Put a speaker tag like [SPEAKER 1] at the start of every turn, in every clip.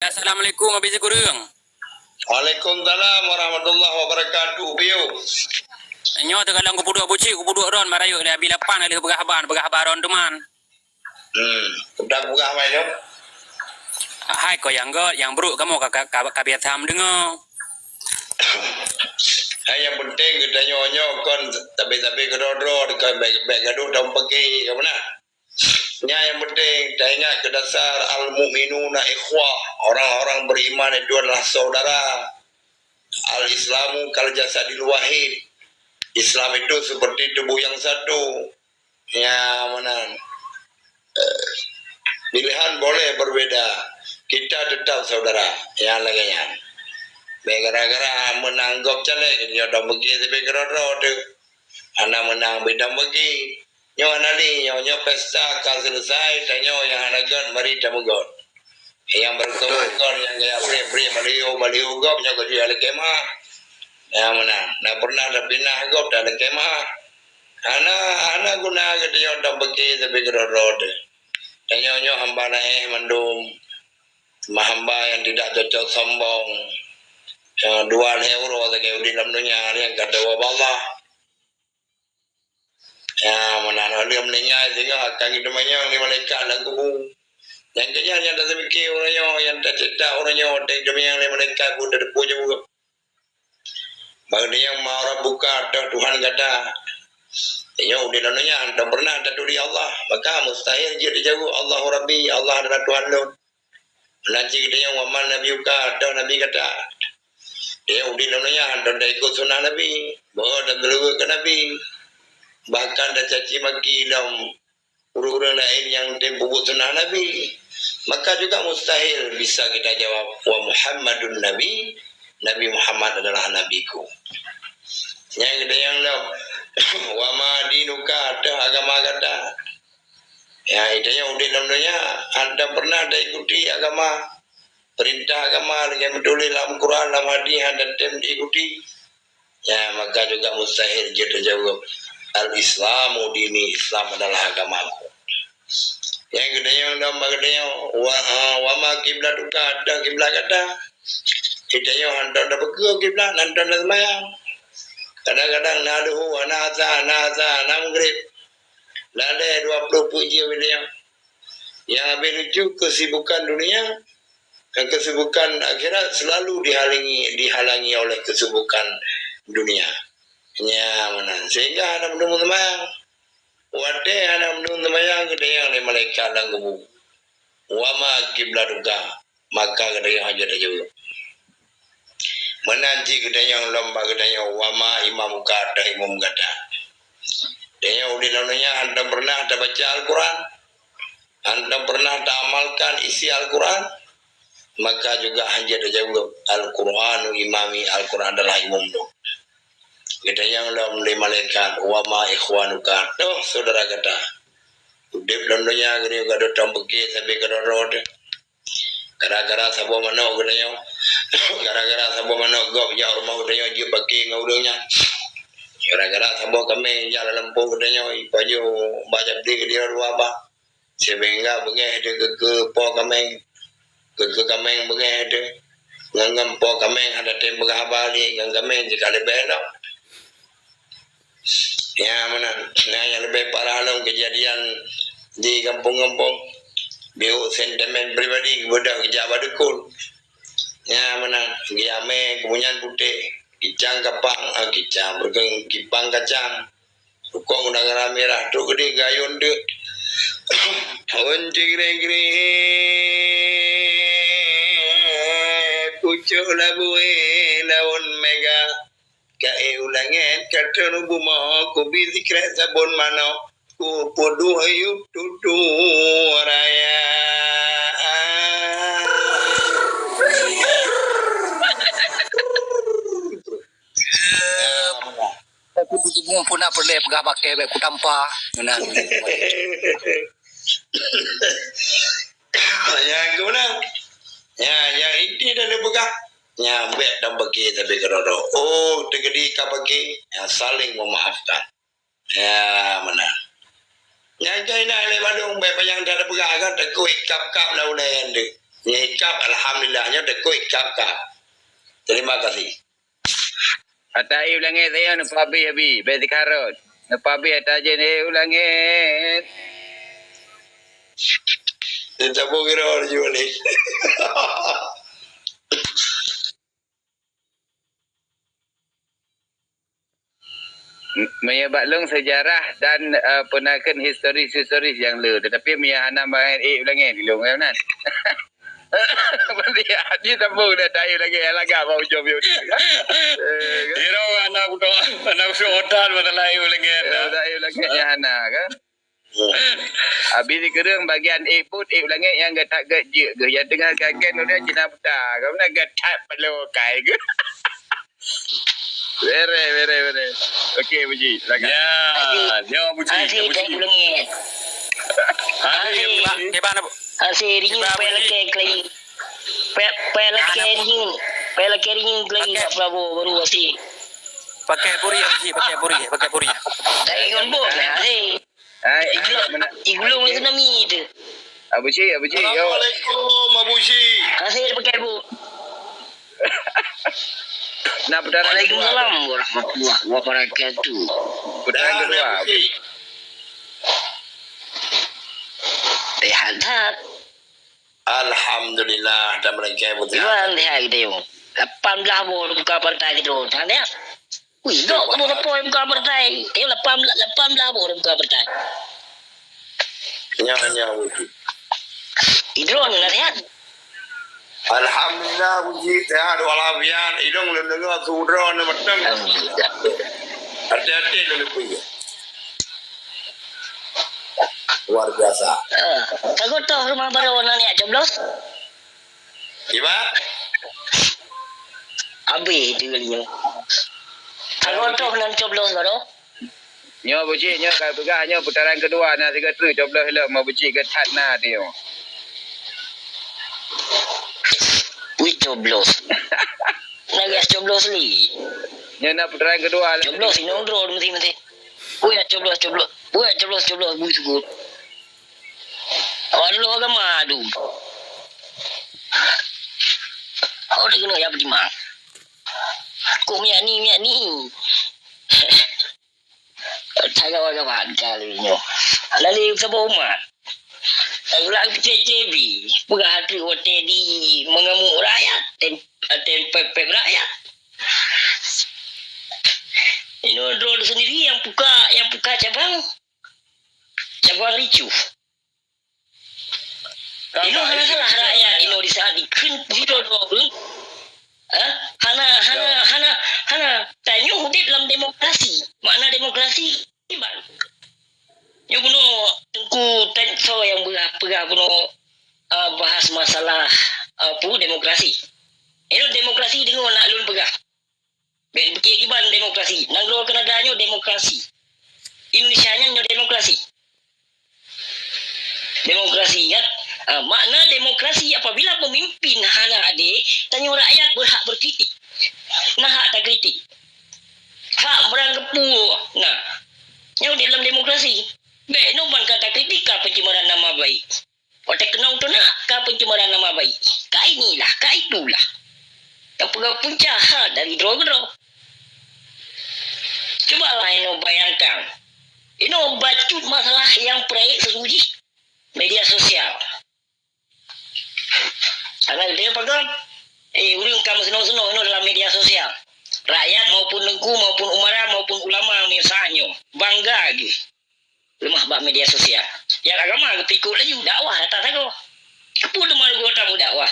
[SPEAKER 1] Assalamualaikum Abi Kurang.
[SPEAKER 2] Waalaikumsalam warahmatullahi wabarakatuh. Biu.
[SPEAKER 1] Nyo tu kalau ku puduk buci, ku puduk ron marayu dia bila pan ali berhabar ron teman.
[SPEAKER 2] Udah buka mai dong.
[SPEAKER 1] Hai ko yang buruk kamu kabiat ham dengo.
[SPEAKER 2] Yang penting kita nyonyo kon tapi kedodro dekat beg gaduh dan pergi ke mana? Yang penting dah ingat ke dasar al-mu'minuna ikhwah, orang-orang beriman itu adalah saudara. Al-Islamu kal jasadil wahid. Islam itu seperti tubuh yang satu. Ya mana? Pilihan boleh berbeda. Kita tetap saudara. Yang lainnya. Gara-gara menang gop caleg, nyo dah pergi sampai kerana tu. Anak menang bidang pergi. Nyo anali, nyo pesta kan selesai, tanyo yang anagan mari tamugon. Yang berkebun yang gaya beri baliu gop nyo kerja ada kemah. Yang mana? Nak pernah dah pindah gop dah ada kemah. Anak guna kerja dah pergi sampai kerana tu. Tanyo hamba mandum. Hamba yang tidak cocok sombong. 2 euro tak kau di dalam dunia yang kata Allah. Ya mana dia meninggal sehingga akan itu banyak ni malaikat dan kubu. Yang kenya yang dah semiki orangnya yang tak cedak orangnya tak demi yang malaikat pun dah depu juga. Bagi yang mau orang buka Tuhan kata, ya di dalam dunia tak pernah tak di Allah, maka mustahil dia dijauh Allah Rabbi, Allah adalah Tuhan lu. Nanti kita yang waman Nabi buka atau Nabi kata. Ya, di dalamnya dan ikut sunnah Nabi, bahawa dan berlaku ke Nabi, bahkan dah caci maki dalam urut-urut lain yang tempuh sunnah Nabi, maka juga mustahil bisa kita jawab wa Muhammadun Nabi, Nabi Muhammad adalah Nabiku. Yang kita yang wa ma dinuka ada agama kata, ya itu yang di dalamnya anda pernah ada ikuti agama. Perintah agama yang peduli dalam Quran, dalam hadis dan tem diikuti. Ya, maka juga mustahil dia terjawab. Al-Islamu dini, Islam adalah agamaku. Yang kedua yang dalam bagiannya wa ma kiblat ada kiblat kata. Kita yang hantar dah pergi kiblat, hantar dah semayang. Kadang-kadang naduhu nasa namgrib. Lale 20 puji video. Yang habis lucu kesibukan dunia. Kesibukan akhirat selalu dihalangi oleh kesibukan dunia. Ya mana? Sehingga anak menunggu semayang. Wadah anak menunggu semayang kita yang oleh malaikat dan kubu. Wama kibladuka maka kita yang hajar aja. Menanti kita yang lomba kita yang wama imam kata imam kata. Dia yang udah namanya anda pernah baca Al-Quran, anda pernah amalkan isi Al-Quran. Maka juga hajar jawab Al-Quranu imami, Al-Quran adalah imammu. Kita yang dalam malaikat wa ma ikhwanuka. Tuh saudara kata. Udip dalam dunia gini gado tambeki sampai ke road. Gara-gara sabo mano gudanya. Gara-gara sabo mano gop ya rumah gudanya ji pagi ngaudanya. Gara-gara sabo kami jalan lempu gudanya baju baca di dia ruaba. Sehingga begitu ke po kami ke kameng begitu ngam po kameng ada tem berhabari ngam kameng jika lebih enak ya mana nah yang lebih parah dalam kejadian di kampung-kampung biu sentimen pribadi kepada kejabat dekul ya mana giame kemunyan putih kicang kapang kicang berkeng kipang kacang ukong udang merah tu gede gayun dek onjigre pucuk labue lawan mega kae ulangen katonu buma ko bizikra sabon mano ko podu ayu tutu raya
[SPEAKER 1] Aku duduk pun nak perle pegah pakai beg ku tanpa. Mana?
[SPEAKER 2] Ya guna. Ya ini dah dipegang. Ya bet dan bagi tapi kerodo. Oh tegedi kabagi ya saling memaafkan. Ya mana. Yang kena le badung be yang dah pegang kan tak kuik kap-kap lau len de. Nyikap alhamdulillahnya deko ikap kak. Terima kasih.
[SPEAKER 3] Atai ulangi saya nu pabi abi, beti karot. Nu pabi ataje ne ulangi.
[SPEAKER 2] Kita kira orang juga nih.
[SPEAKER 3] Maya baklong sejarah dan penakan historis yang lu. Tetapi Maya Hana main ulangi di long kan. Berarti dia tambah dah tahu lagi alaga mau jom yo.
[SPEAKER 1] Hero anak hotel masalah ulangi.
[SPEAKER 3] Tahu lagi Hana kan. Habis di kereng bagian put ulangi yang gatak gajik ke. Yang tengah gagen udah Cina buta. Kau nak gatak perlu kai ke. Very. Okey, Buji.
[SPEAKER 1] Ya, dia Buji.
[SPEAKER 4] Asyik tak ulangi.
[SPEAKER 1] Gimana Bu?
[SPEAKER 4] Asyik ringan pelakek lagi. Pelakek ringan lagi kat Prabowo baru asyik.
[SPEAKER 1] Pakai puri Buji, pakai puri.
[SPEAKER 4] Tak ingat bot lah asyik. Iglong itu nami itu.
[SPEAKER 3] Abuji, yo.
[SPEAKER 2] Assalamualaikum Abu Ji.
[SPEAKER 4] Asyik pakai bot.
[SPEAKER 3] Nak putaran kedua.
[SPEAKER 4] Waalaikumsalam warahmatullahi wabarakatuh.
[SPEAKER 3] Putaran kedua.
[SPEAKER 4] Lihat.
[SPEAKER 2] Alhamdulillah dan mereka putih.
[SPEAKER 4] Iwan lihat kita yo. 18 bor buka partai itu. Tanya. Wih, dok kamu apa buka partai? Yo 18 bor buka partai.
[SPEAKER 2] Nyanya Buji.
[SPEAKER 4] Idron nak lihat.
[SPEAKER 2] Alhamdulillah Buji. Sehat walafiat. Hidung belum dengar suara ni macam. Hati-hati dulu punya. Luar biasa.
[SPEAKER 4] Takut tahu rumah baru orang ni coblos.
[SPEAKER 2] Iba?
[SPEAKER 4] Abi itu kalinya. Takut tahu orang coblos baru.
[SPEAKER 3] Nyo Buji, nyo kai pegah nyo putaran kedua na 3 tu coblos helak mau Buji ke tat na tu.
[SPEAKER 4] Wih coblos. Nagas coblos ni.
[SPEAKER 3] Nyo nak putaran kedua.
[SPEAKER 4] Coblos ini ondro mesti. Wih coblos. Wih coblos bui sebut. Awak dulu agak madu. Awak dah kena ya berdima. Kau miak ni. Tak agak mat kali ni. Lalu sebuah umat. Ulang PCCB. Pegah hati hotel di mengamuk rakyat. Tempat rakyat. Ini drone sendiri yang buka cabang ricu. Ini hanya salah rakyat ini di saat dikun video drone. Hana tanya hidup dalam demokrasi. Makna demokrasi iban. Yang kuno tengku tenso yang pegah kuno bahas masalah demokrasi. Ini demokrasi dengan nak lun pegah. Berkikiban demokrasi. Nangro kenegaranya demokrasi. Indonesia nya demokrasi. Demokrasi ya. Makna demokrasi apabila pemimpin hana ade tanya rakyat berhak berkritik. Nah hak tak kritik. Hak beranggapu. Nah, yang dalam demokrasi. Baik, no ban kata kritik ka pencemaran nama baik. Otak kenal tu nak ka pencemaran nama baik. Ka inilah, ka itulah. Yang pegang puncak hak dari drone. Cubalah Ino bayangkan. Ino bacut masalah yang proyek sesuji media sosial. Karena dia pegang uring kamu senang-senang Ino dalam media sosial. Rakyat maupun negara maupun umara maupun ulama misalnya bangga lagi. Lemah bak media sosial. Yang agama ketikuk lagi dakwah datang tak kau. Apa lemah gua tamu dakwah.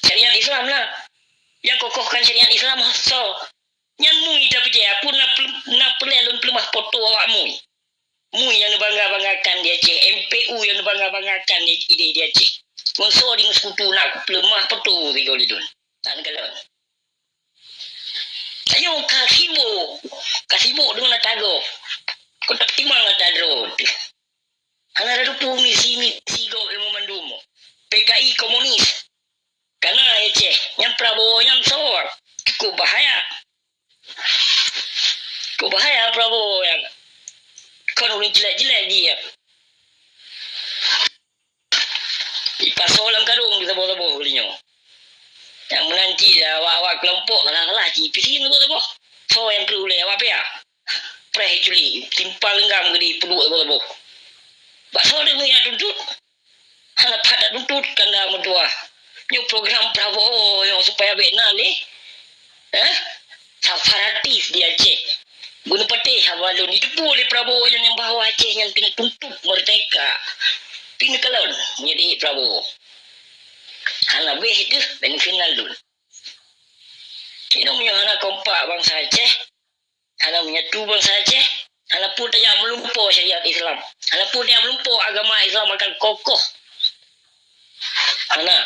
[SPEAKER 4] Syariat Islam lah. Yang kokohkan syariat Islam so. Yang mui dah percaya pun nak pelelun pelemah foto awakmu. Mui yang bangga-banggakan dia cek. MPU yang bangga-banggakan ide dia cek. Mungso dengan sekutu nak pelemah foto tiga lidun. Tak kalau. Ayo kasibo dengan tago. Kau tak timang ada drone. Hanya ada misi go ilmu mandumo. PKI komunis. Karena yang Prabowo yang sor. Cukup bahaya. Cukup bahaya Prabowo yang. Kau udah jelek dia. Pasal dalam karung kita bawa-bawa belinya. Yang menanti awak-awak kelompok kalah-kalah CPC ni bawa-bawa. So yang perlu boleh awak ya. Preh culi timpal lenggam gede peduk bawa-bawa. Pasal dia punya tuntut. Anak pada tuntut kanda mentua. New program Prabowo yang supaya benar ni. Separatis di Aceh. Guna Patih Habalun itu boleh Prabowo yang bawa Aceh yang kena tuntut merdeka. Pina kalon menjadi Prabowo. Hana beh itu dan final dulu. Ini punya hana kompak bangsa Aceh. Hana menyatu bangsa Aceh. Hana pun tak melumpur syariat Islam. Hana pun tak melumpur agama Islam akan kokoh. Hana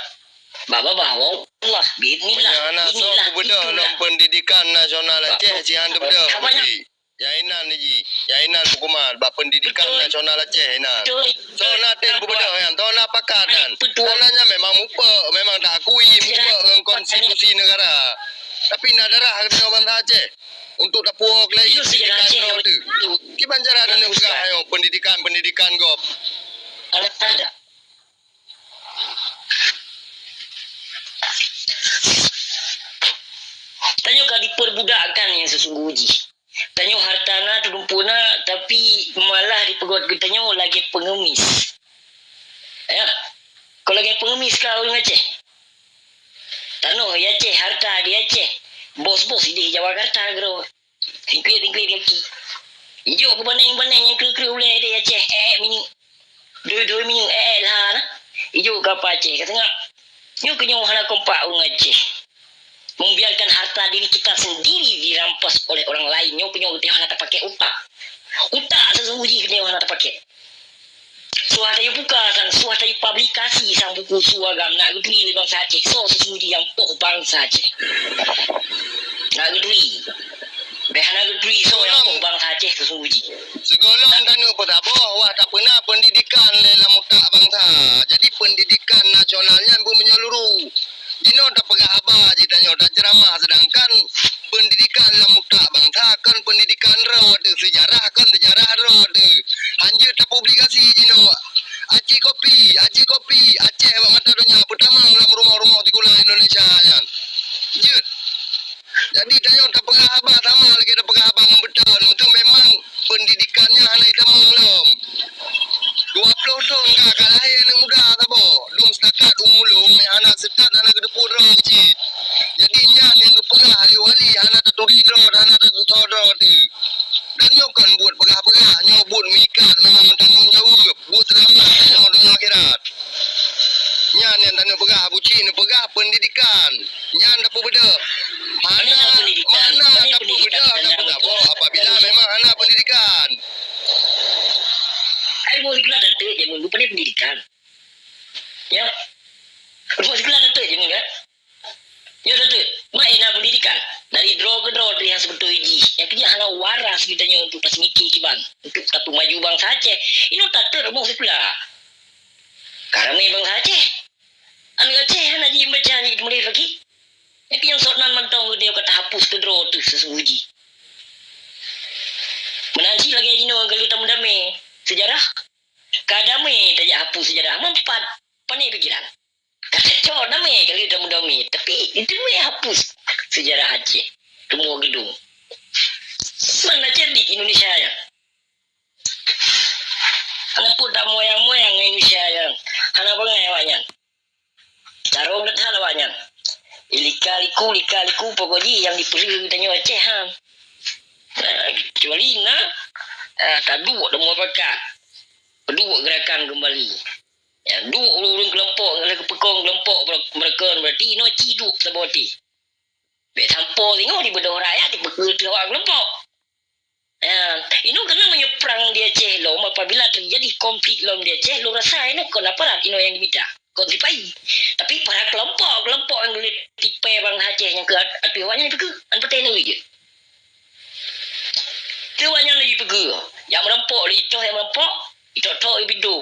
[SPEAKER 4] Baba bahawa Allah bismillah.
[SPEAKER 5] Anak so kebedah dalam pendidikan nasional Aceh sihan tu bedah. Yainan ni Yainan hukuman bab pendidikan nasional Aceh ina. So nak ten kebedah yang to nak pakat kan. Tanahnya memang mupa, memang tak akui mupa dengan konstitusi negara. Tapi nak darah kena bangsa Aceh. Untuk tak puak lagi pendidikan tu. Ki banjara dan negara ayo pendidikan gop.
[SPEAKER 4] Ada. Tanyo ka diperbudakkan yang sesungguhnya. Tanyo hartana tudumpuna tapi malah dipegot ke tanyo lagi pengemis. Ya. Kalau lagi pengemis kau Aceh. Tano ya Aceh harta dia Aceh. Bos-bos di Jakarta gero. Tingkir lagi. Ijo ke baneng-baneng yang kru boleh dia Aceh. Mini. Dua minggu lah. Ijo ke apa Aceh katanya. Nyo kenyo hana kompak Aceh. Membiarkan harta diri kita sendiri dirampas oleh orang lain. Nyo punya utia hana tak pakai utak. Utak sesungguhnya kena hana tak pakai. Suah tayo buka kan, suah tayo publikasi sang buku suagam nak gedui bangsa Aceh. So sesungguhnya yang pok bangsa Aceh. Nak gedui. Behana gedui so yang pok bangsa Aceh sesungguhnya.
[SPEAKER 5] Segolong tanu petabo wah tak pernah pendidikan dalam utak bangsa. Jadi pendidikan nasionalnya pun menyeluruh. Dino tak pegah apa je tanya tak ceramah sedangkan pendidikan dalam utak bangsa kan pendidikan roh tu sejarah kan sejarah roh tu. Anjir tak publikasi Dino. Aceh kopi Aceh mata dunia pertama dalam rumah-rumah di Kuala Indonesia kan. Jut. Jadi tanya tak pegah apa sama lagi tak pegah abang betul. Itu memang pendidikannya anak kita belum. 20 tahun kakak lahir anak muda tak boh. Belum setakat umulung anak setat anak kedeput roh kecil. Jadi nyan yang kepegah wali anak teturi roh anak tetutor roh tu. Dan nyo kan buat pegah-pegah nyo buat mikat memang tanggung jawab buat selamat nyo dunia akhirat. Nyan yang tanya pegah bucin pegah pendidikan. Nyan dapat beda. Mana dapat beda tak pegah boh apabila memang anak pendidikan.
[SPEAKER 4] Mau sekolah datu je mun lupa pendidikan. Ya. Mau sekolah datu je mun kan. Ya datu, main pendidikan. Dari draw ke draw yang sebetul iji. Yang kerja hana waras kitanya untuk pas mikir kiban. Untuk satu maju bangsa Aceh. Ini tak ter mau sekolah. Karena bangsa Aceh. Anak Aceh hana di baca ni mulai lagi. Tapi yang soalan mantau dia kata hapus ke draw tu sesungguhnya. Menanti lagi jino kalau tamu damai sejarah. Kadame tak hapus sejarah mempat pandai pikiran. Kata cok damai kalau tamu damai tapi itu hapus sejarah Aceh. Semua gedung. Mana cerdik Indonesia yang. Anak pun tak moyang-moyang Indonesia yang. Anak bangai awaknya. Carong dan hal awaknya. Lika-liku pokoknya yang diperlukan tanya Aceh ha. Kecuali tak duduk semua pakat. Duduk gerakan kembali. Ya, duduk urung kelompok, kepekong kelompok mereka berarti no ciduk seboti. Bek tampol tengok di bedah rakyat di bekerja awak kelompok. Ya, ini kena menyeberang di Aceh lom apabila terjadi konflik lom di Aceh lo rasa ini kau aparat ino yang diminta. Kau tipai. Tapi para kelompok yang boleh tipai bang Aceh yang ke atuannya itu ke an petene je. Tuannya lagi pergi. Yang merempok itu yang merempok itu tok ibidu.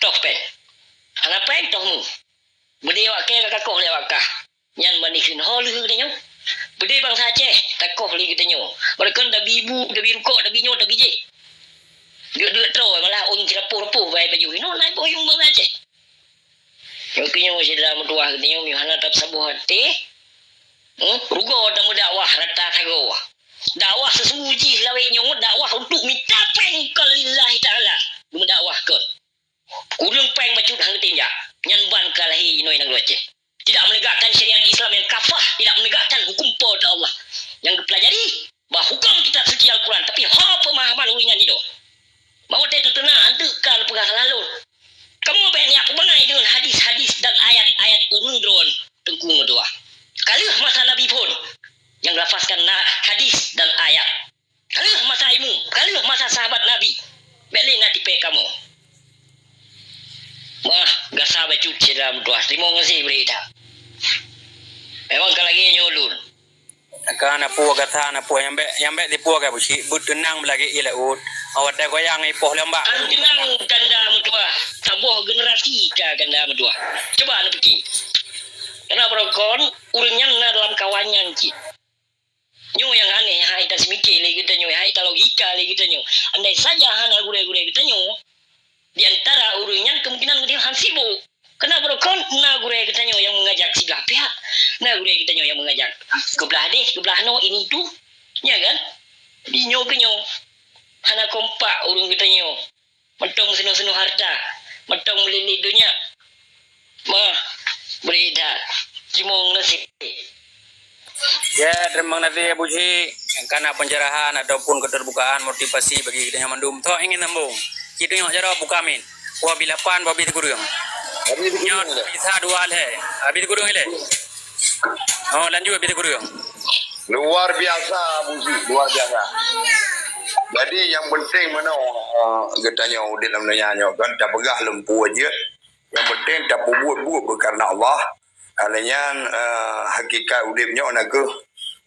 [SPEAKER 4] Tok pen. Apa yang tomu? Bede wak ke kakak lewat kah. Yang manikin hol dia. Bede bangsa Aceh takoh lagi kita nyo. Mereka dah bibu, dah birukok, dah binyo, dah biji. Dia tro malah on kira pur-pur baik baju. Ino naik boyong bangsa Aceh. Yung kinyo si dalam tuah kinyo mihana tap sabuh hati. Rugo damu dakwah rata tago. Dakwah sesuci lawe nyo dakwah untuk minta peng kalillahi taala. Damu dakwah ke. Kurang peng bacut hang tinja. Nyan ban kalahi noi nang loce. Tidak menegakkan syariat Islam yang kafah, tidak menegakkan hukum pada Allah. Yang dipelajari bahawa hukum kita suci Al-Quran, tapi pemahaman uringan itu. Mau tetap tenang, antukan pegah lalu. Kamu pengen aku bengai dengan hadis-hadis dan ayat-ayat urundron tengkung doa. Kalilah masa Nabi pun yang lafazkan hadis dan ayat. Kalilah masa ilmu, kalilah masa sahabat Nabi. Beli nanti pe kamu. Wah, gak sahabat cuci dalam doa. Terima kasih berita. Memang kalau lagi nyulun.
[SPEAKER 1] Kana puwa kata na puwa yambe di puwa ka buci but tenang lagi ila ut awat da goyang ipoh lembak
[SPEAKER 4] Kan tenang kanda mutua. Sabuh generasi ka kanda mutua. Coba anu pergi. Kenapa rokon urunyan na dalam kawannya cik. Nyo yang aneh hai tas mikir lagi kita nyo hai ta logika lagi kita nyo. Andai saja hana gure-gure kita nyo di antara urunyan kemungkinan dia hansibu. Kenapa rokon na gure kita nyo yang mengajak sebelah pihak. Nah gure kita nyo yang mengajak kebelah deh, kebelah no ini tu, ya kan? Di nyo ke nyo, hana kompak urung kita nyo, mentong senuh-senuh harta, mentong melili dunia, mah berita, cuma nasib.
[SPEAKER 1] ya terima kasih buci karena pencerahan ataupun keterbukaan motivasi bagi kita yang mendum toh ingin nambung kita yang cara buka min wa bilapan wa bi gurung nyot bisa dua le habis gurung le oh lanjut habis gurung
[SPEAKER 2] Luar biasa Buzi, luar biasa. Jadi yang penting mana katanya di dalam nanya kan tak pegah lempu aja. Yang penting tak buat karena Allah. Alanya hakikat udipnya nak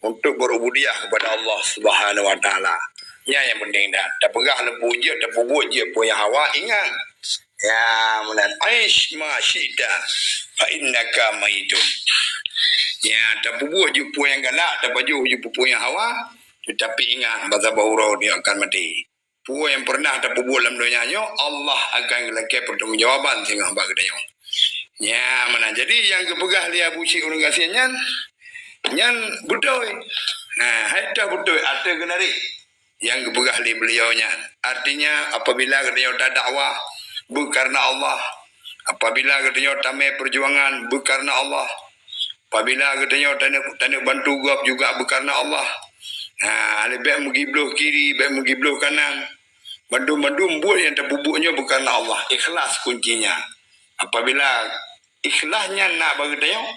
[SPEAKER 2] untuk berubudiah kepada Allah Subhanahu Wa Taala. Ya yang penting dah. Tak pegah lempu aja, tak buat je punya hawa ingat. Ya mulan aish ma syida fa innaka maitun. Ya, tak buat je puan yang galak, tak baju je puan yang hawa, tetapi ingat bahawa bahawa dia akan mati. Puan yang pernah tak buat dalam dunia ni, Allah akan lagi pertanggungjawaban sehingga hamba kita. Ya, mana jadi yang kepegah dia buci orang kasih nyan betul. Nah, haita betul ada kenari yang kepegah dia beliau nyan. Artinya apabila kita tak dakwah bukan karena Allah, apabila kita tamai perjuangan bukan karena Allah. Apabila katanya tanya bantu gop juga berkarna Allah. Lebih mengibluh kiri, lebih mengibluh kanan. Bantu-bantu buat yang terbubuknya berkarna Allah. Ikhlas kuncinya. Apabila ikhlasnya nak bagi katanya,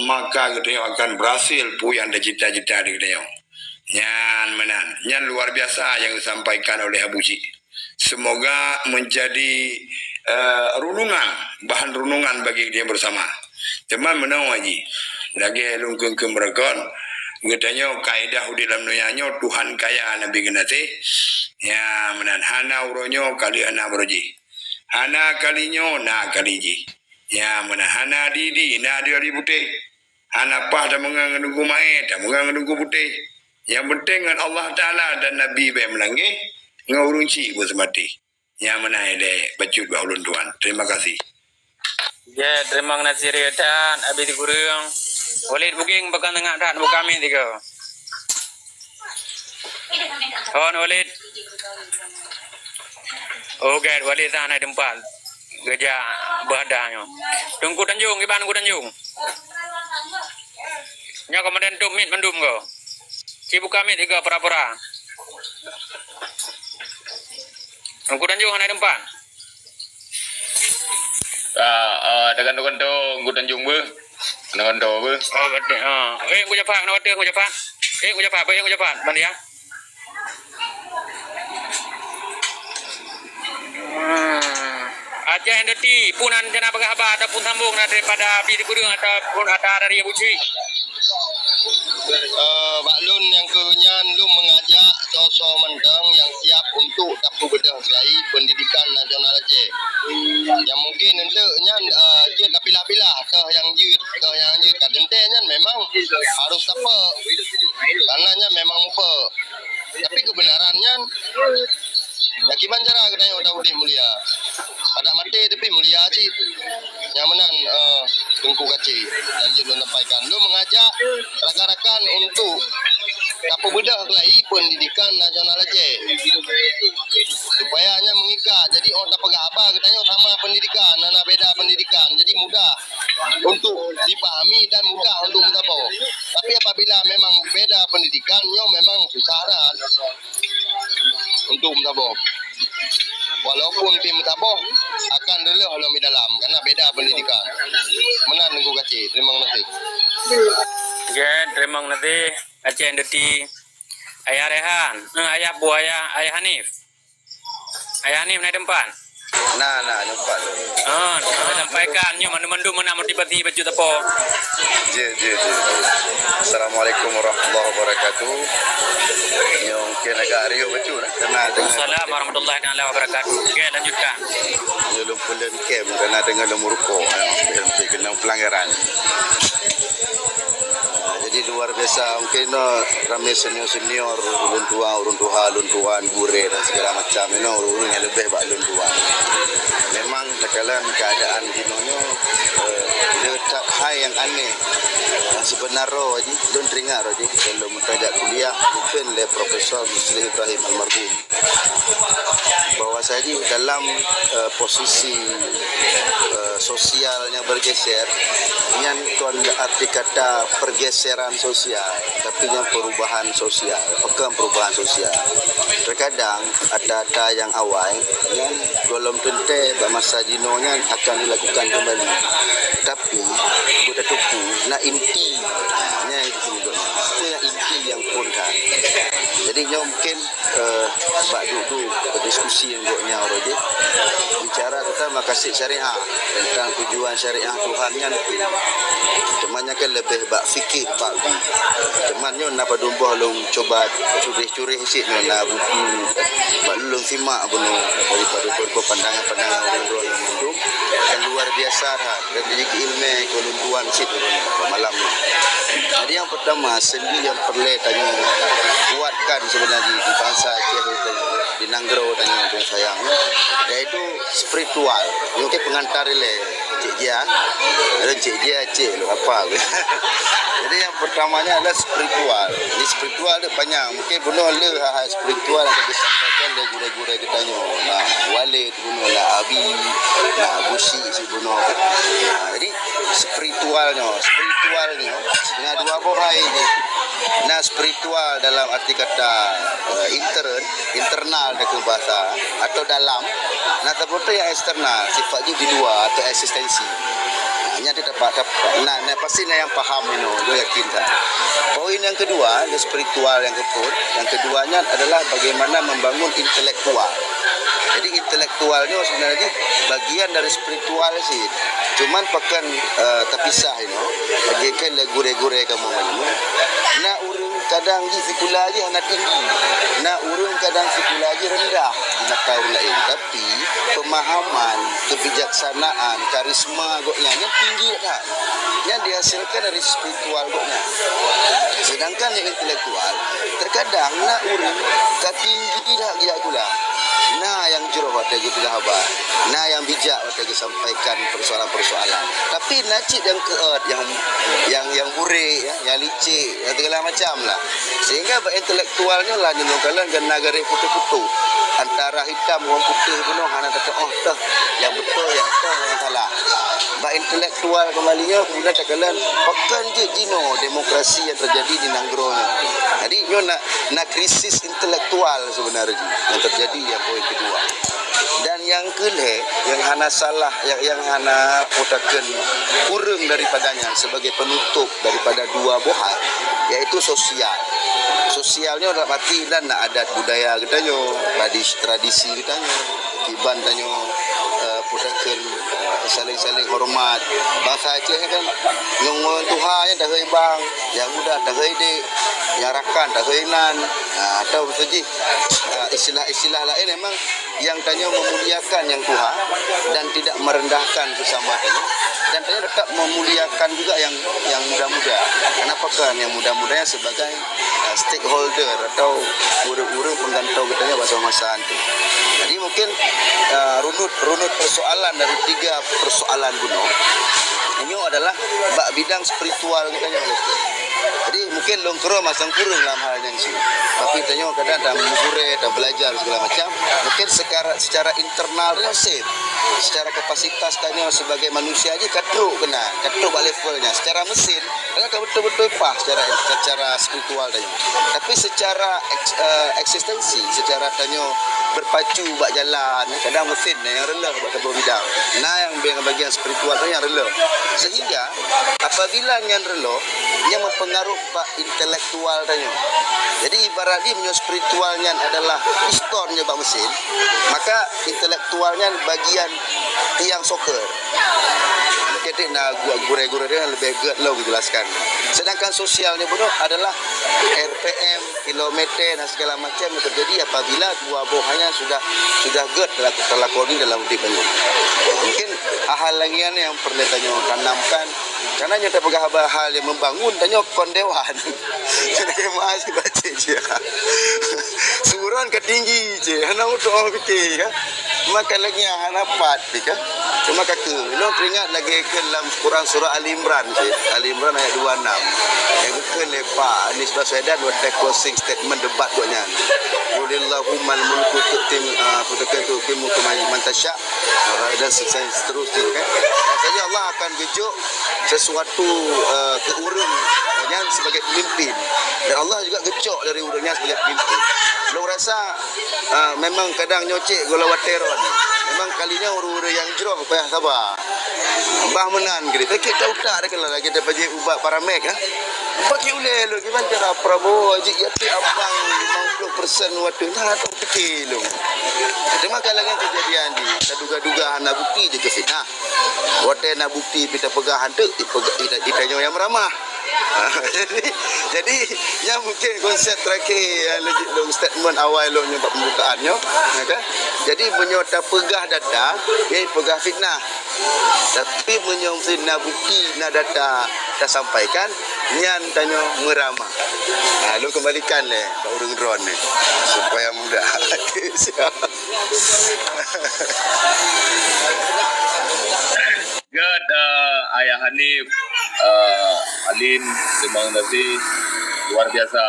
[SPEAKER 2] maka katanya akan berhasil pu yang ada cita-cita di katanya. Yang mana? Yang luar biasa yang disampaikan oleh Abu Cik. Semoga menjadi bahan renungan bagi dia bersama. Teman menang lagi. Lagi lungkung kemerakon. Katanya kaedah di dalam dunia Tuhan kaya Nabi Genate. Ya menan hana uronyo kali anak beroji. Hana kalinyo na kaliji. Ya menan hana didi na dia putih. Hana pah dah menganggunggu mai, dah menganggunggu putih. Yang penting dengan Allah Taala dan Nabi bae melangi ngurunci buat mati. Ya menan ele bacut ba ulun tuan. Terima kasih.
[SPEAKER 1] ya terima kasih dan habis gurung walid booking bakal tengah dan buka min tiga on walid okay walid sana tempat kerja badanya tunggu tanjung iban tunggu tanjung nya kemudian tum min mendum go si buka min tiga pura-pura tunggu tanjung sana tempat
[SPEAKER 3] Tekan-tekan tu, aku tanjung ber. Tekan tu ber.
[SPEAKER 1] Oh, betul. Aku cepat, aku cepat. Aku cepat. Bandiang. Aja hendak punan jana berkhabar ataupun sambung daripada Bidi Gurung ataupun ada dari Buci.
[SPEAKER 5] Baklun yang kenyan lu mengajak sosok mentang yang siap untuk dapat bedang selai pendidikan nasional Aceh. Yang mungkin entahnya dia tak pilih-pilih yang jut kadentenya memang harus apa karenanya memang apa. Tapi kebenarannya Ya kiban cara kita yang tahu di mulia. Ada mati tapi mulia cik. Nyamanan Tengku Kacik dan dia belum sampaikan. Lu mengajak rakan-rakan untuk tapu bedah kelahi pendidikan nasional aja. Supaya hanya mengikat. Jadi orang tak pegang apa katanya sama pendidikan, anak beda pendidikan. Jadi mudah untuk dipahami dan mudah untuk mentabur. Tapi apabila memang beda pendidikan, memang susah untuk mentabur. Walaupun pi mentabur akan dulu kalau di dalam karena beda pendidikan. Menan Tengku Kacik. Terima kasih.
[SPEAKER 1] Ya, terima kasih. Aceh Ndeti. Ayah Rehan, ayah buaya, ayah Hanif. Ayah Hanif naik depan.
[SPEAKER 5] Nah, nampak tu.
[SPEAKER 1] Sampaikan nyo mandu-mandu mana motivasi baju tapo.
[SPEAKER 5] Je. Assalamualaikum warahmatullahi wabarakatuh. Yang kena agak riuh betul kena dengan
[SPEAKER 1] Assalamualaikum warahmatullahi wabarakatuh. Oke, lanjutkan.
[SPEAKER 5] belum pulen kem kena dengan lemur rokok yang kena pelanggaran. Jadi luar biasa mungkin ramai senior ulun tuan bure dan segala macam ulun yang lebih bak ulun tua. Memang tekalan keadaan dinonyo letak high yang aneh. Sebenarnya aja don teringat aja kalau mentajak kuliah bukan oleh Profesor Muslim Ibrahim almarhum bahwa saja dalam posisi sosialnya bergeser yang tuan arti kata pergeseran sosial tapi yang perubahan sosial perubahan sosial terkadang ada yang awal yang golong tente masa dinonya akan dilakukan kembali tapi buat tupu na intinya itu yang inti yang punca jadi mungkin bak duduk berdiskusi yang buatnya orang bicara tentang makasih syariah tentang tujuan syariah Tuhannya nanti temannya kan lebih bak fikir bak temannya nak padumbuh long coba curi-curi isi na buku bak long simak bunuh daripada pandangan-pandangan orang yang mendung yang luar biasa dah dan jadi ilmu keluntuan situ malam ni. Jadi yang pertama sendi yang perlu tanya kuatkan sebenarnya di bangsa Aceh di Nanggro tanya yang sayang iaitu spiritual mungkin pengantar le Cik Jia ada Cik Jia Cik lu apa jadi yang pertamanya adalah spiritual ini spiritual dia banyak mungkin bunuh le hal spiritual yang kita sampaikan le gura-gura kita tanya nah walid bunuh lah abi nah abusi si bunuh jadi spiritualnya dengan dua bohai ni nah spiritual dalam arti kata internal dekat bahasa atau dalam nah tapi yang eksternal sifatnya di dua atau eksistensi hanya dia dapat nah pasti yang paham ini dia yakin tak poin yang kedua dia spiritual yang keduanya adalah bagaimana membangun intelektual jadi intelektualnya sebenarnya bagian dari spiritual sih cuman pakan terpisah bagikan gure-gure kamu nak urung kadang di sekolah aja anak tinggi nak urung kadang sekolah aja rendah nak tahu lain tapi pemahaman kebijaksanaan karisma goknya yang tinggi tak yang dihasilkan dari spiritual goknya sedangkan yang intelektual terkadang nak urung tinggi dah dia gula nah yang jero waktu kita habar nah yang bijak waktu kita sampaikan persoalan-persoalan tapi nacik yang keot yang bure yang licik yang segala macam lah sehingga intelektualnya lah nyelongkalan dan nagari putu-putu antara hitam dan putih penuh hanya kata dah yang betul yang salah intelektual kembalinya kemudian takalan pakan je dino demokrasi yang terjadi di Nanggro jadi nak krisis intelektual sebenarnya yang terjadi yang poin kedua dan yang kedua yang hana salah yang hana putakan kurang daripadanya sebagai penutup daripada dua bohai yaitu sosialnya dalam arti dan adat budaya katanya tradisi katanya kiban tanya putakan saling hormat bahasa Aceh kan yang Tuhan yang dah bang yang muda dah dik yang rakan dah nan atau saja istilah lain memang yang tanya memuliakan yang Tuhan dan tidak merendahkan sesama dan tanya tetap memuliakan juga yang muda-muda. Kenapa kan yang muda-mudanya sebagai stakeholder atau urang-urang penggantau katanya bahasa masaan tu. Jadi mungkin runut persoalan dari 3 persoalan kuno ini adalah bidang spiritual katanya oleh tu. Jadi mungkin long kero masang kurang dalam hal yang sini. Tapi tanya kadang dah mengure, dah belajar segala macam. Mungkin secara internal dia safe. Secara kapasitas tanya sebagai manusia aja katruk balik levelnya. Secara mesin, dia akan betul-betul pas secara spiritual tanya. Tapi secara eksistensi, secara tanya berpacu buat jalan, kadang mesin yang rela buat sebuah bidang. Nah yang bagian spiritual tu yang rela. Sehingga apabila yang rela, ia mempengaruhi pak intelektual tanya. Jadi ibarat dia punya spiritualnya adalah pistonnya bak mesin, maka intelektualnya bagian tiang soccer. Mungkin nak gure-gure dia lebih good lah jelaskan. Sedangkan sosialnya pun adalah RPM, kilometer dan segala macam yang terjadi apabila dua buahnya sudah good terlakoni dalam hidupnya. Mungkin hal lagi yang perlu tanya tanamkan karena yang terpegang hal yang membangun tanya kondewan. Jadi masih baca je. Suruhan ke tinggi je. Hana untuk orang fikir kan. Maka lagi yang dapat kan. Cuma kata, lo teringat lagi ke dalam Quran surah Ali Imran je. Ali Imran ayat 26. Yang ke lepak ni sebab saya dah buat closing statement debat doknya. Qulillahummal mulku tu'tim tu'timu man tasya. Dan seterusnya kan. Rasanya Allah akan gejuk sesuatu ke urang yang sebagai pemimpin dan Allah juga gecok dari urangnya sebagai pemimpin. Lo rasa memang kadang nyocek golawateron. Memang kalinya urang-urang yang jerong payah sabar. Bah menan gitu. Kita utak dah kalau kita bagi ubah paramek ah. Bagi uleh lo gimana cara Prabowo aji yati abang 50% waktu nah tak fikir lo. Cuma kalau kejadian di duga-duga nak bukti je ke fitnah. Wate nak bukti kita pegang hantu itanya yang meramah. Jadi yang mungkin konsep terakhir yang legit long statement awal lo nyebab pembukaannya kan. Jadi menyota pegah data dia pegah fitnah. Tapi menyong fitnah bukti na data dah sampaikan nyan tanya meramah. Lo kembalikan le ke urang drone ni supaya mudah.
[SPEAKER 3] Good, Ayah Hanif, Alim, Semang Nasi, luar biasa.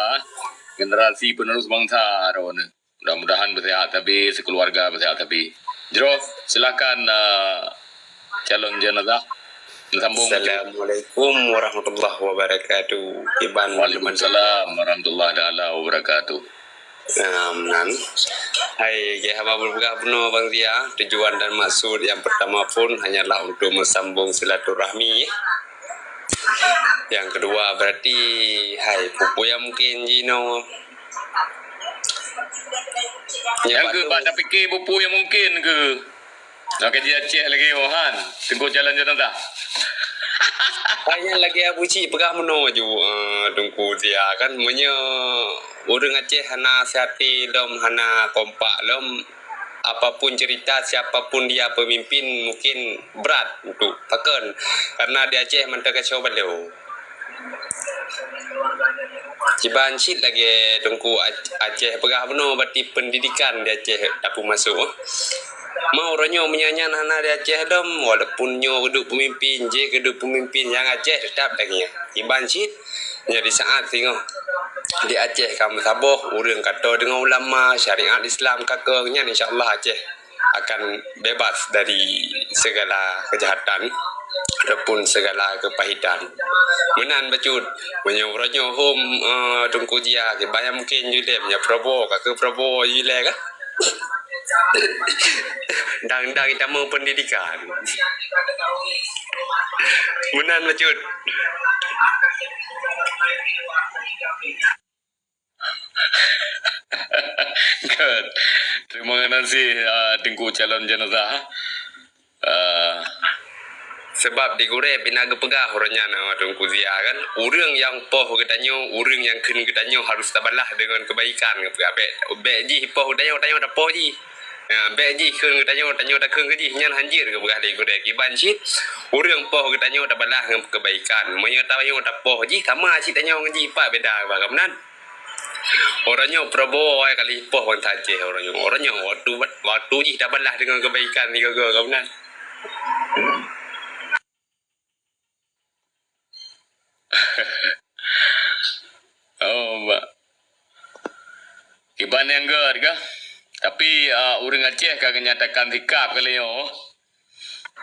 [SPEAKER 3] Generasi penerus bangsa, Ron. Mudah-mudahan bersehat tapi sekeluarga bersehat tapi. Jero, silakan calon jenazah. Sambung.
[SPEAKER 6] Assalamualaikum warahmatullahi wabarakatuh.
[SPEAKER 3] Waalaikumsalam warahmatullahi wabarakatuh.
[SPEAKER 6] Nan. Hai, ya hamba berbuka penuh Bang Zia. Tujuan dan maksud yang pertama pun hanyalah untuk mensambung silaturahmi. Yang kedua berarti hai pupu yang mungkin Gino.
[SPEAKER 3] Yang ke Pak tak fikir pupu yang mungkin ke? Nak dia cek lagi Han. Tengok jalan jenazah.
[SPEAKER 6] Hanya lagi Abu Cik pegang menuju Tunggu dia kan punya orang Aceh hana sehati lom hana kompak lom apapun cerita siapapun dia pemimpin mungkin berat untuk pakan karena di Aceh mentah kacau beliau Ciban cit lagi Tunggu Aceh pegang penuh berarti pendidikan di Aceh dapat masuk mau orangnya menyanyian hana di Aceh dom walaupun nyo keduk pemimpin je keduk pemimpin yang Aceh tetap lagi iban cit jadi saat tengok di Aceh kamu saboh urang kata dengan ulama syariat Islam kakaknya insyaallah Aceh akan bebas dari segala kejahatan ataupun segala kepahitan menan bacut menyoranya home Tungku dia ke bayang mungkin jule punya Prabowo kakak Prabowo jule kan dan kita mau pendidikan menan bacut
[SPEAKER 3] Good. Terima kasih Tengku calon jenazah.
[SPEAKER 6] sebab di Gure pinaga pegah orangnya nama Tungku Zia kan urang yang poh katanya urang yang ken katanya harus tabalah dengan kebaikan abek ji poh katanya dah poh ji Beji keun tanya tak keun ke ji nyan hanjir ke begah di gudek iban sit urang poh ke tanya tak balah ngam kebaikan menyatakan tak poh ji sama si tanya ngaji pa beda ba kamnan orangnya Prabowo kali poh wan taje orangnya waktu ji tak balah dengan kebaikan ni ke kamnan oh mbak iban yang gerd ke tapi orang Aceh kagak nyatakan sikap kali yo.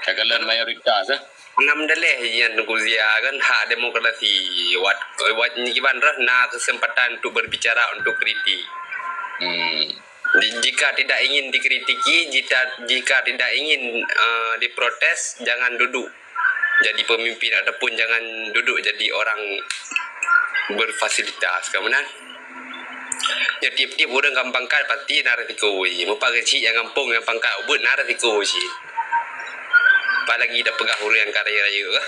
[SPEAKER 6] Kagalan mayoritas ngam daleh yang negosiasi kan hak demokrasi wat ni kiban na kesempatan untuk berbicara untuk kritik. Jika tidak ingin dikritiki, jika tidak ingin diprotes, jangan duduk jadi pemimpin ataupun jangan duduk jadi orang berfasilitas. Kemudian ya tiap-tiap orang kam pangkat pasti naratiko mo pagci yang kampung yang pangkat ubud naratiko si apalagi dah pegah orang yang kaya-raya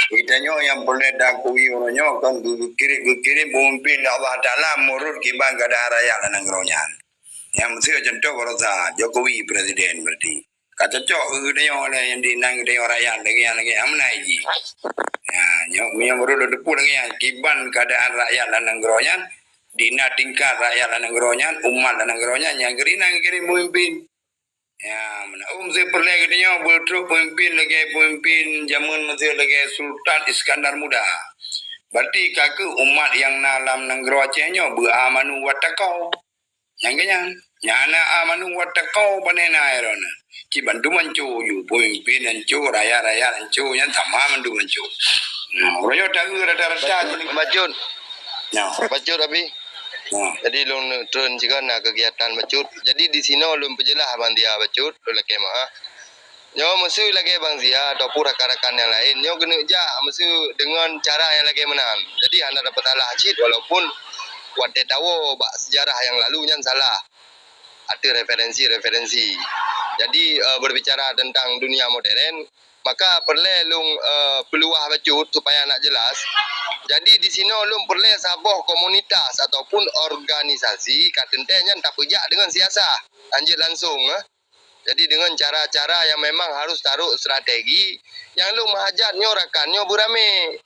[SPEAKER 2] Kita yang boleh dakui orangnya kan kiri pemimpin Allah Taala murut kiban kada raya negara yang mesti contoh berusaha Jokowi presiden berarti kata cok dia oleh yang dinang dia rakyat lagi amnai ji yang baru depu lagi yang kiban keadaan rakyat dan negaranya dina tingkat rakyat dan negaranya umat dan negaranya yang gerina kiri pemimpin ya mana mesti perlu dia bertruk pemimpin zaman mesti lagi Sultan Iskandar Muda berarti kaku umat yang dalam negara Acehnya beramanu watakau yang kenyang nyana amanu watakau panena erona kiban tu mancu yu pemimpin mancu rakyat mancu yang tamam mandu mancu royo dagu rata-rata
[SPEAKER 5] Macut.
[SPEAKER 2] no
[SPEAKER 5] Macut abi. Jadi long turun juga nak kegiatan macut. Jadi di sini long penjelah bang dia macut lo lagi mah. Nyo mesti lagi bang dia ataupun rakan-rakan yang lain. Nyo kena ja mesti dengan cara yang lagi menan. Jadi anda dapat salah cit walaupun wate tahu bak sejarah yang lalu yang salah. Ada referensi. Jadi berbicara tentang dunia modern, maka perlu peluah bacut supaya nak jelas. Jadi di sini perlu sabuh komunitas ataupun organisasi katentenya tak pejak dengan siasah. Anjir langsung Jadi dengan cara-cara yang memang harus taruh strategi yang lu mahajatnya rakannya burame.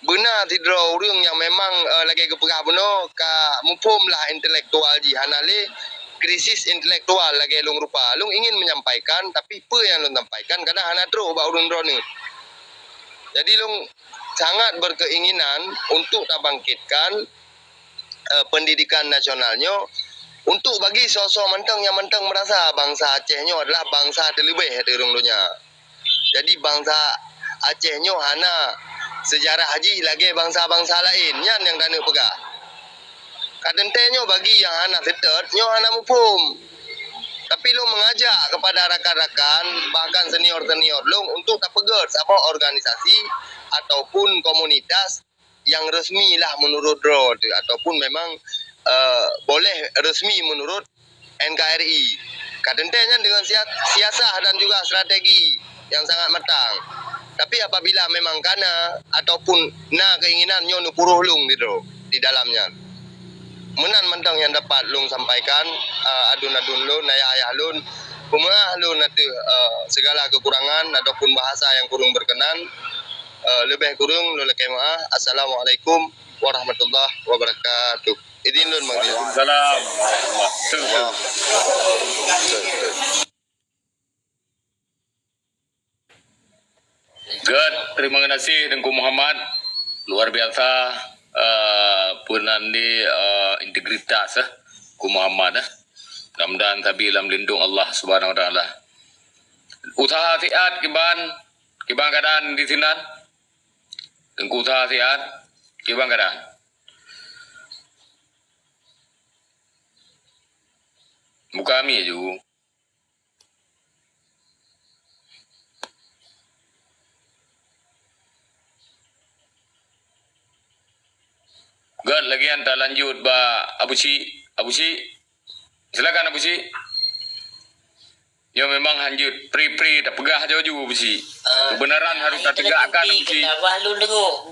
[SPEAKER 5] Benar tidak orang yang memang lagi kepegah benar ka mupum lah intelektual ji hanale krisis intelektual lagi lung rupa lung ingin menyampaikan tapi apa yang lung sampaikan kadang hana teruk ba urun ni. Jadi lung sangat berkeinginan untuk bangkitkan pendidikan nasionalnya untuk bagi sosok menteng yang menteng merasa bangsa Acehnya adalah bangsa terlebih dari orang dunia. Jadi bangsa Acehnya hana sejarah haji lagi bangsa-bangsa lain yang dana pegah. Kadentenya bagi yang hana setet, nyo hana mupum. Tapi lu mengajak kepada rakan-rakan bahkan senior-senior lu untuk tak pegat sama organisasi ataupun komunitas yang resmi lah menurut RO ataupun memang boleh resmi menurut NKRI. Kadentenya dengan siasah dan juga strategi yang sangat matang. Tapi apabila memang kana ataupun keinginannya nu puruh lung di dalamnya. Menan mentang yang dapat lung sampaikan adun-adun lun, ayah-ayah lun, kumah lun nanti segala kekurangan ataupun bahasa yang kurang berkenan lebih kurang lun kemaah. Assalamualaikum warahmatullahi wabarakatuh. Idin lun mangdi.
[SPEAKER 6] Salam. Good, terima kasih Dengku Muhammad. Luar biasa punan di integritas Ku Muhammad mudah-mudahan tabi dalam lindung Allah Subhanahu wa taala. Usaha siat kiban keadaan di sini. Dengku usaha siat kiban keadaan. Muka kami ju. God lagi anta lanjut ba Abu Ci. Silakan Abu Ci. Yo memang lanjut pri tak pegah jauh Abu Ci. Kebenaran harus tak tegakkan Abu Ci.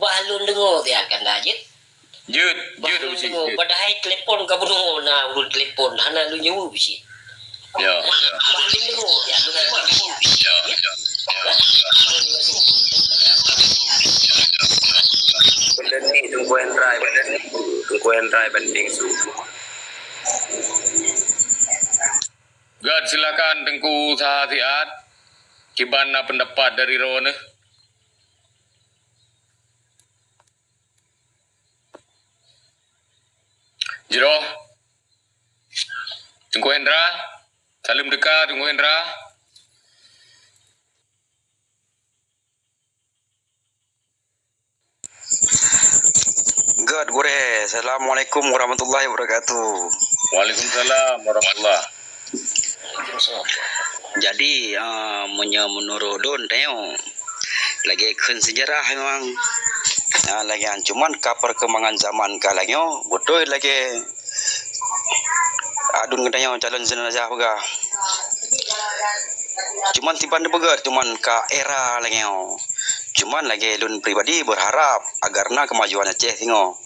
[SPEAKER 4] Bahlun dengo dia akan lanjut.
[SPEAKER 3] Jut besi.
[SPEAKER 4] Padahal telefon ka bunuh na urut telefon hana lu nyewu bisi.
[SPEAKER 3] Ya.
[SPEAKER 4] Balik dulu ya lu bisi.
[SPEAKER 6] Benda ni Tungku Hendrai banding su.
[SPEAKER 3] God silakan Tengku Sahatiat. Gimana pendapat dari Rona? Jero. Tengku Hendra. Salim dekat Tengku Hendra.
[SPEAKER 7] God gore. Assalamualaikum warahmatullahi wabarakatuh.
[SPEAKER 3] Waalaikumsalam warahmatullah.
[SPEAKER 7] Jadi menurut Don teo lagi kun sejarah memang lagi cuman ka perkembangan zaman kalangnya betul lagi adun katanya calon jenazah juga. Cuman tiba begar cuman ka era lagi cuman lagi Don pribadi berharap agarna kemajuan Aceh tingo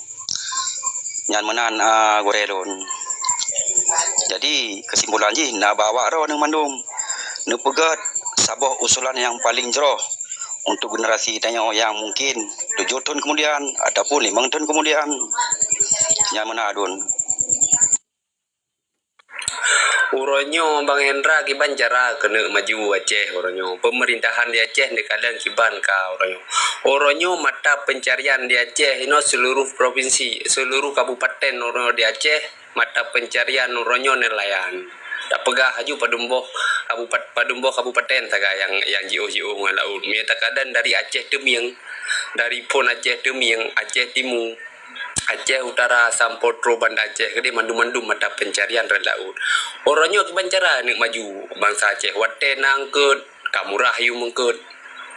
[SPEAKER 7] nyan menan gore Don. Jadi kesimpulan ji nak bawa ro nang mandum nu pegat sabah usulan yang paling jero untuk generasi tanya yang mungkin 7 tahun kemudian ataupun 5 tahun kemudian yang mana adun.
[SPEAKER 6] Uronyo Bang Hendra kiban cara kena maju Aceh uronyo. Pemerintahan di Aceh ni kadang kiban ka uronyo mata pencarian di Aceh ino seluruh provinsi, seluruh kabupaten uronyo di Aceh mata pencarian uronyo nelayan. Tak pegah haju padumboh kabupaten taga yang jio ngalaun. Mi takadan dari Aceh Temiang, dari pun Aceh Temiang, Aceh Timur, Aceh Utara, Sampotro, Banda Aceh, kede mandum-mandum mata pencarian relaut. Orangnya kebancara nak maju bangsa Aceh. Wate nangkut, kamu rahayu mengkut.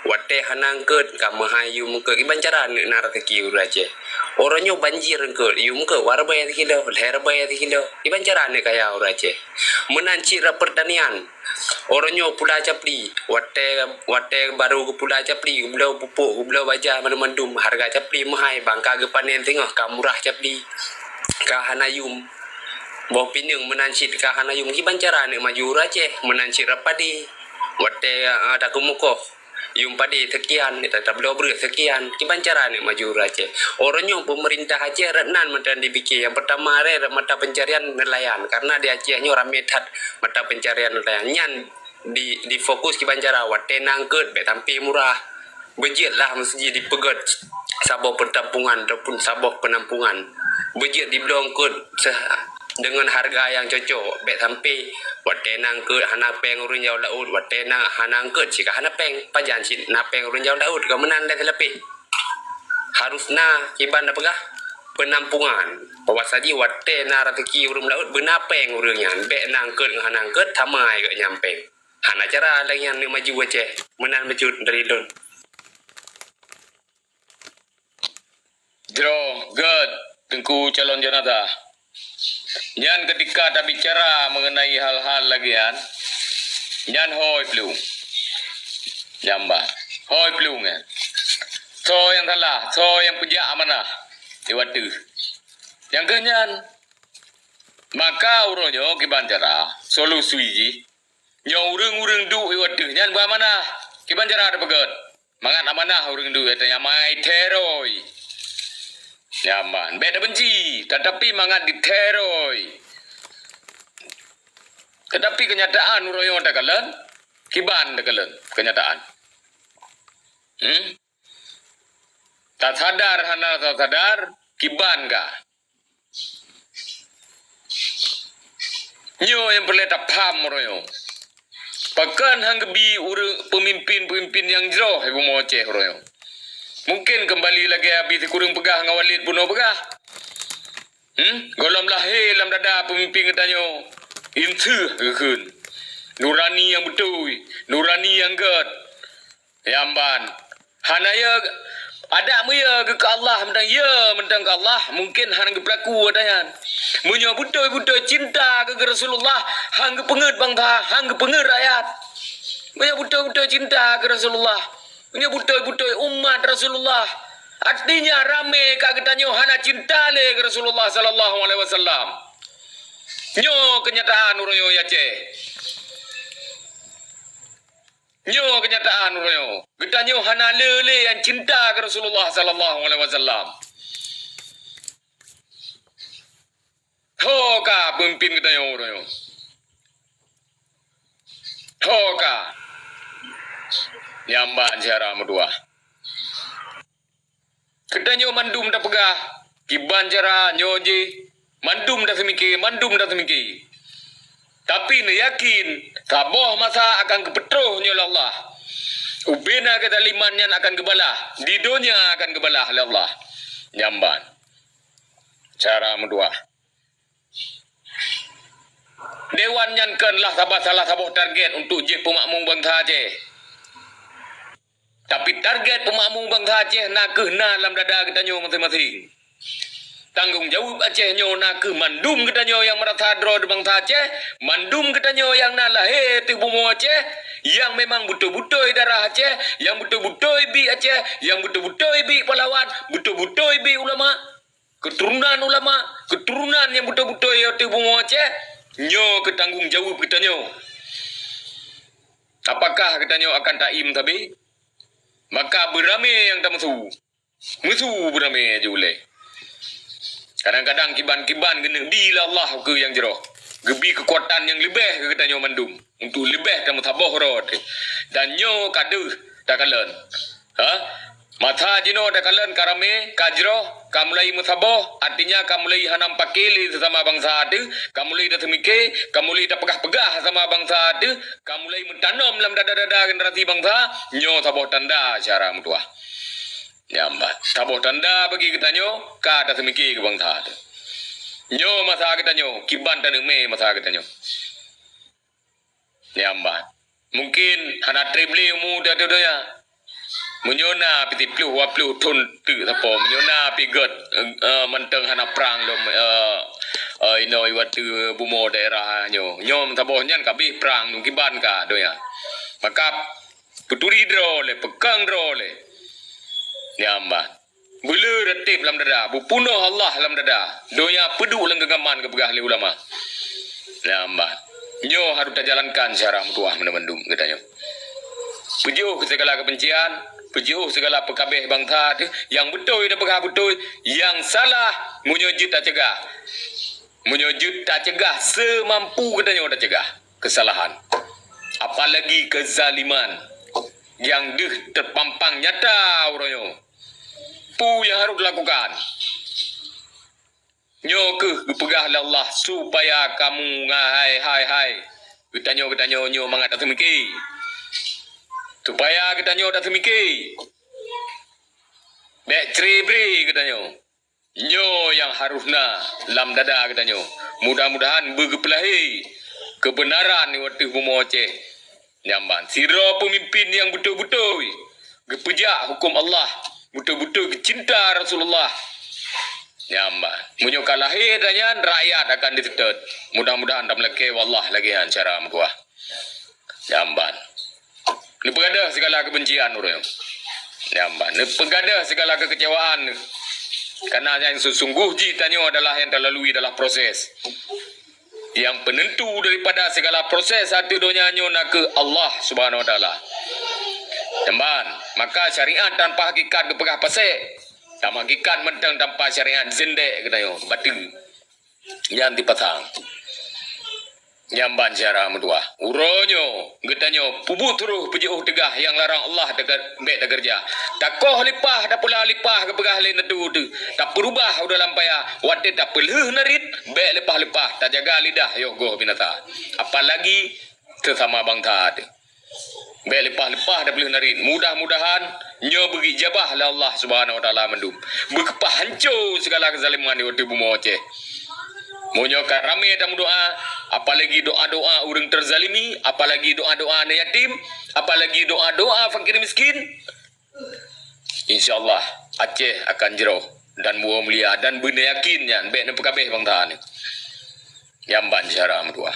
[SPEAKER 6] Wate hanangkut, kamu hayu mengkut. Kebancara nak narateki ur Aceh. Orangnya banjir engkut, you mengkut warbaya tikido, lerbaya tikido. Kebancara nak kaya ur Aceh. Menanci pertanian. Orangnya Pulau Capli, wate baru ke Pulau Capli, Pulau pupuk, Pulau baja mandum-mandum, harga Capli mahal, bangka ke panen tengah, kamurah Capli, ke Hanayum, bawah Pinang menancit ke Hanayum, gimana cara nak maju Aceh, menancit rapadi, wate ada kumukoh, yung padi sekian, tak boleh beri sekian, gimana cara nak maju Aceh. Orangnya pemerintah Aceh renan mendan dibikin. Yang pertama ada mata pencarian nelayan, karena di Acehnya ramai tat mata pencarian nelayan. Nyan di fokus gimana cara wate nangkut, betampi murah, bejit lah mesti dipegat sabah penampungan ataupun sabah penampungan, bejit diblongkut dengan harga yang cocok. Bet sampai wate nangkut hanapeng urun jauh laut, wate nang hanangkut jika hanapeng pajan si napeng urun jauh laut kemenan dah lebih harusna kiban apakah penampungan bawa saji wate na rateki urun laut benapeng urunnya bet nangkut hanangkut tamai ke nyampeng hana cara lagi yang maju Aceh menan mecut dari don.
[SPEAKER 3] Jero, God, Tengku calon jenazah. Yan ketika tak bicara mengenai hal-hal lagian, yan hoi pelu, jamba, hoi pelu kan. So yang salah, so yang pejak amanah, diwatu. Yang kenyan, maka uronyo kiban cara solusi ji, nyo urung du iwatu, yan mana kiban cara ada pegat, mangat amanah urung du katanya mai teroi. Nyaman, beda benci, tetapi mangat diteroi. Tetapi kenyataan uroyo tak kalen, kiban tak kalen kenyataan. Tak sadar hana tak sadar, kiban ka. Nyo yang perlu tak paham uroyo. Pakan hanggebi pemimpin-pemimpin yang jauh ibu mau Aceh uroyo. Mungkin kembali lagi habis kurang pegah dengan Walid bunuh pegah. Golam lahir dalam dada pemimpin katanya. Intu kekun. Nurani yang betul. Nurani yang ged. Yamban. Hanaya ada muya ke Allah mentang ya mentang ke Allah mungkin hang berlaku adanya. Munya betul-betul cinta ke Rasulullah hang penget bangsa, hang penget rakyat. Munya betul-betul cinta ke Rasulullah. Punya betul-betul umat Rasulullah. Artinya rame kak kita nyo hana cinta le ke Rasulullah sallallahu alaihi wasallam. Nyo kenyataan uroyo ya ce. Nyo kenyataan uroyo. Kita nyo hana le yang cinta ke Rasulullah sallallahu alaihi wasallam. Hoka pemimpin kita nyo uroyo. Hoka. Nyamban cara medua. Kita nyo mandum dah pegah. Kiban cara nyoji. Mandum dah semiki. Tapi ni yakin. Taboh masa akan kepetruh nyo Allah. Ubena kata limannya akan kebalah. Didonya akan kebalah oleh Allah. Nyamban. Cara medua. Dewan nyankanlah salah sabah target untuk je pemakmum bangsa Aceh. Tapi target pemakmum bangsa Aceh nak ke dalam dada kita nyo masing-masing. Tanggungjawab Aceh nyo nak ke mandum kita nyo yang merasa dro di bangsa Aceh, mandum kita nyo yang nak lahir di bumi Aceh, yang memang betul-betul darah Aceh, yang betul-betul bi Aceh, yang betul-betul bi pahlawan, betul-betul bi ulama, keturunan yang betul-betul di bumi Aceh, nyo ke tanggungjawab kita nyo. Apakah kita nyo akan taim tapi? Maka beramai yang tak musuh beramai aja boleh. Kadang-kadang kiban-kiban kena bila Allah ke yang jeroh. Gebi kekuatan yang lebih ke kita nyo mandum. Untuk lebih tak mutabah rod. Dan nyo kadu tak kalan. Mata jino tak kalan karame kajroh kamulai mutabah. Artinya kamulai hanam pakili sesama bangsa ada. Kamulai dah temike. Kamulai dah pegah-pegah sama bangsa ada. Kamulai mentanam dalam dada-dada generasi bangsa. Nyo tabah tanda cara mutuah. Nyambat. Tabah tanda bagi kita nyo. Ka dah temike ke bangsa ada. Nyo masa kita nyo. Kiban dan me masa kita nyo. Nyambat. Mungkin hana tribli muda dia. Menyona piti plu wa plu tun tu sapo menyona pigot menteng hana perang dom ino iwatu bumo daerah nyo nyom saboh nyan kabi perang nung kiban ka do ya maka puturi dro le pekang dro le nyamba bulu retip lam dada bu punuh Allah lam dada do ya pedu lang gegaman ke begah le ulama nyamba nyo harus jalankan cara mutuah mendem katanya pujuh segala kebencian, pujuh segala pekabeh bangsa yang betul dan pegah betul, yang salah menyujud tak cegah. Menyujud tak cegah semampu katanya tak cegah kesalahan. Apalagi kezaliman yang terpampang nyata orangnya. Pu yang harus dilakukan. Nyo ke pegah Allah supaya kamu hai. Katanya nyo mangat tak semiki. Supaya kita nyo dah semiki. Bek ceribri kita nyo. Nyo yang harusna lam dada kita nyo. Mudah-mudahan berkepelahi kebenaran ni waktu bumi Aceh. Nyamban. Siro pemimpin yang betul-betul. Gepejak hukum Allah. Betul-betul kecinta Rasulullah. Nyamban. Munyokan lahir dan rakyat akan ditetet. Mudah-mudahan tak melekeh wallah lagi cara mukuah. Nyamban. Ni pegada segala kebencian orang. Nyamban. Ni pegada segala kekecewaan. Karena yang sesungguh jitannya adalah yang terlalui dalam proses. Yang penentu daripada segala proses hati dunia nak ke Allah Subhanahu Wa Taala. Nyamban. Maka syariat tanpa hakikat kepegah pasek. Tanpa hakikat mentang tanpa syariat zendek katanya. Batil. Yang dipasang. Nyamban cara medua. Uronyo, getanyo pubu turuh pejuh tegah yang larang Allah dekat baik dah kerja. Takoh lipah dah pula lipah ke pegah lain tu tu. Tak berubah udah lampaya. Wate tak peleh narit, baik lipah-lipah tak jaga lidah yo go binata. Apalagi sesama bangsa tu. Baik lipah-lipah dah peleh narit. Mudah-mudahan nyo bagi jabah lah Allah Subhanahu Wa Taala mendum. Berkepah hancur segala kezaliman di waktu bumi Aceh. Munyokan ramai dalam doa, apalagi doa-doa orang terzalimi, apalagi doa-doa anak yatim, apalagi doa-doa fakir miskin. InsyaAllah Aceh akan jeroh dan mulia dan benda yakinnya baik nak pekabeh bangsa ni. Nyamban cara medua.